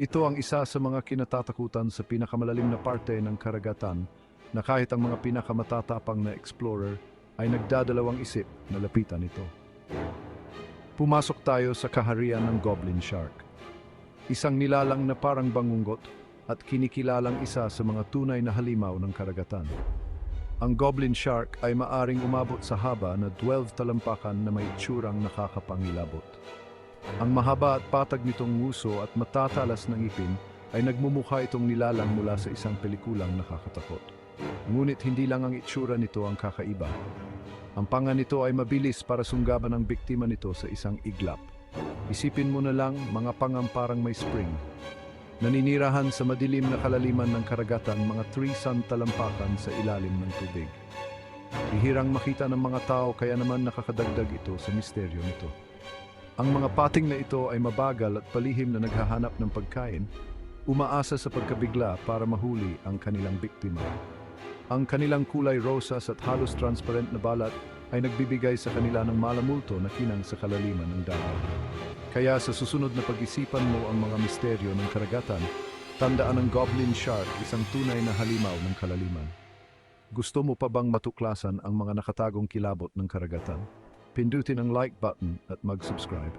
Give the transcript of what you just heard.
Ito ang isa sa mga kinatatakutan sa pinakamalalim na parte ng karagatan na kahit ang mga pinakamatatapang na explorer ay nagdadalawang isip na lapitan ito. Pumasok tayo sa kaharian ng Goblin Shark. Isang nilalang na parang bangungot at kinikilalang isa sa mga tunay na halimaw ng karagatan. Ang Goblin Shark ay maaring umabot sa haba na 12 talampakan na may itsurang nakakapangilabot. Ang mahaba at patag nitong nguso at matatalas ng ngipin ay nagmumukha itong nilalang mula sa isang pelikulang nakakatakot. Ngunit hindi lang ang itsura nito ang kakaiba. Ang panga nito ay mabilis para sunggaban ang biktima nito sa isang iglap. Isipin mo na lang mga pangam parang may spring. Naninirahan sa madilim na kalaliman ng karagatan mga 3 talampakan sa ilalim ng tubig. Bihirang makita ng mga tao kaya naman nakakadagdag ito sa misteryo nito. Ang mga pating na ito ay mabagal at palihim na naghahanap ng pagkain, umaasa sa pagkabigla para mahuli ang kanilang biktima. Ang kanilang kulay rosas at halos transparent na balat ay nagbibigay sa kanila ng malamulto na kinang sa kalaliman ng dagat. Kaya sa susunod na pag-isipan mo ang mga misteryo ng karagatan, tandaan ang Goblin Shark isang tunay na halimaw ng kalaliman. Gusto mo pa bang matuklasan ang mga nakatagong kilabot ng karagatan? Pindutin ang like button at mag-subscribe.